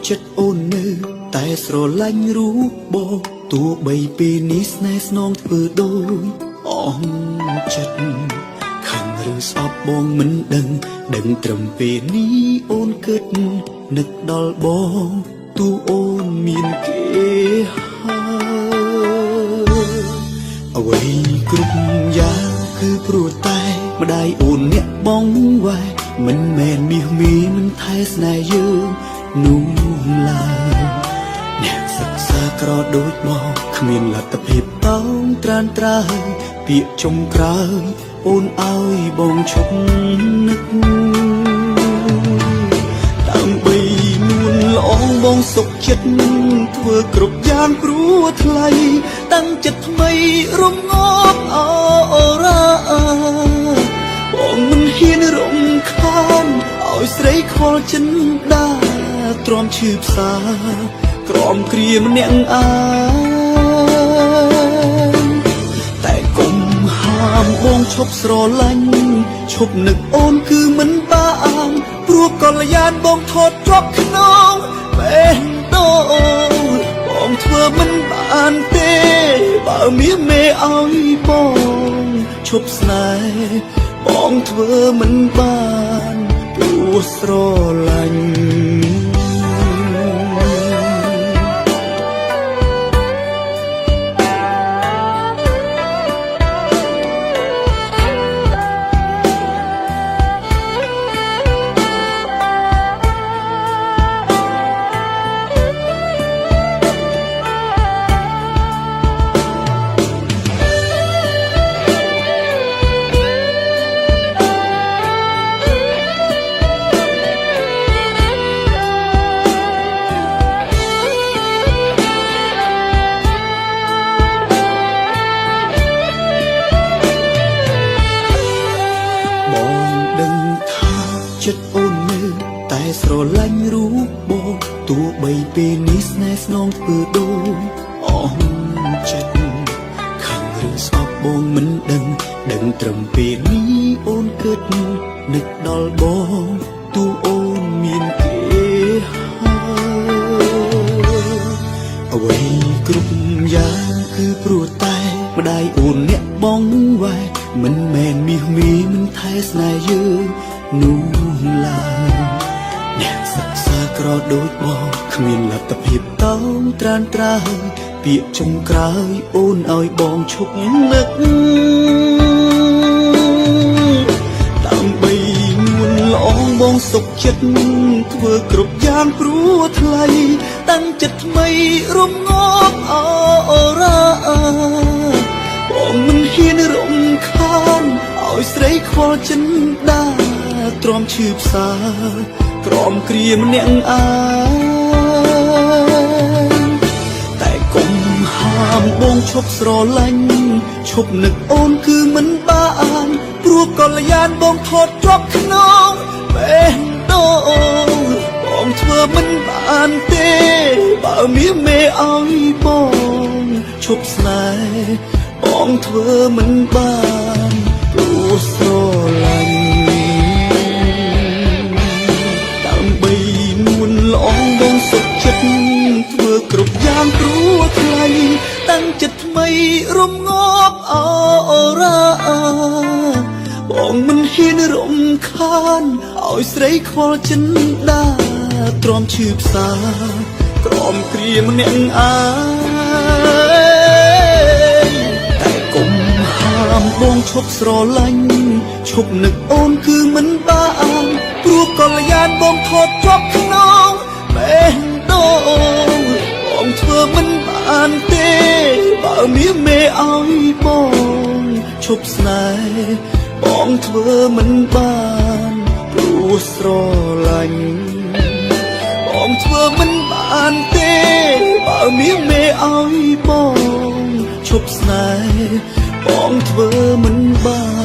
ចិត្តអូននៅតែស្រឡាញ់រូបបងទោះបីពេលនេះស្នេហ៍ស្នងធ្វើដូចអងចិត្តខឹងឬស្អប់បងមិនដឹងត្រឹមពេលនេះអូនគិតនឹកដល់បងទោះអូនមានគេហើយអ្វីគ្រប់យ៉ាងគឺព្រោះតែម្ដាយអូនអ្នកបងវ៉ែមិនមែនមាសមីមិនថែស្នេហ៍យើងនោះឡើយអ្នកសិក្សាក្រដូចបងគ្មានលទ្ធភាពតោងត្រានត្រើយពាក្យចុងក្រោយអូនឲ្យបងឈប់នឹកដើម្បីនួនល្អងបងសុខចិត្តធ្វើគ្រប់យ៉ាងព្រោះថ្លៃតាំងចិត្តថ្មីរំងាប់អរ៉ាបងមិនហ៊ានរំខានឲ្យស្រីខលចិនដាទ្រាំឈឺផ្សាក្រំគ្រាម្នាក់តែកុំហាមបងឈប់ស្រឡាញ់ឈប់នឹកអូនគឺមិនបានព្រោះកល្យានបងថតជាប់ក្នុងបេះដូងបងធ្វើមិនបានទេបើមានមេឲ្យបងឈប់ស្នេហ៍បងធ្វើមិនបានព្រោះស្រឡាញ់ចិត្តអូននៅតែស្រឡាញ់រូបបងទោះបីពេលនេះស្នេហ៍ស្នងធ្វើដូចអងចិត្តខឹងឬស្អប់បងមិនដឹងត្រឹមពេលនេះអូនគិតនឹកដល់បងទោះអូនមានគេហើយអ្វីគ្រប់យ៉ាងគឺព្រោះតែម្ដាយអូនអ្នកបងវ៉ែមិនមែនមាសមីមិនថែស្នេហ៍យើងនោះឡើយអ្នកសិក្សាក្រដូចបងគ្មានលទ្ធភាពតោងត្រានត្រើយពាក្យចុងក្រោយអូនឲ្យបងឈប់នឹកដើម្បីនួនល្អងបងសុខចិត្តធ្វើគ្រប់យ៉ាងព្រោះថ្លៃតាំងចិត្តថ្មីរំងាប់អរ៉ាបងមិនហ៊ានរំខានឲ្យស្រីខ្វល់ចិនដាទ្រាំឈឺផ្សាក្រំគ្រាម្នាក់តែកុំហាមបងឈប់ស្រឡាញ់ឈប់នឹកអូនគឺមិនបានព្រោះកល្យានបងថតជាប់ក្នុងបេះដូងបងធ្វើមិនបានទេបើមានមេឲ្យបងឈប់ស្នេហ៍បងធ្វើមិនបានព្រោះស្រឡាញ់ល្អងបងសុខចិត្តធ្វើគ្រប់យ៉ាងព្រោះថ្លៃតាំងចិត្តថ្មីរំងាប់អរ៉ាបងមិនហ៊ានរំខានឲ្យស្រីខ្វល់ចិនដាទ្រាំឈឺផ្សាក្រំគ្រាម្នាក់តែកុំហាមបងឈប់ស្រឡាញ់ឈប់នឹកអូនគឺមិនបានព្រោះកល្យានបងថតជាប់ក្នុងបេះដូងបងធ្វើមិនបានទេបើមានមេឲ្យបងឈប់ស្នេហ៍បងធ្វើមិនបានព្រោះស្រឡាញ់បងធ្វើមិនបានទេបើមានមេឲ្យបងឈប់ស្នេហ៍បងធ្វើមិនបាន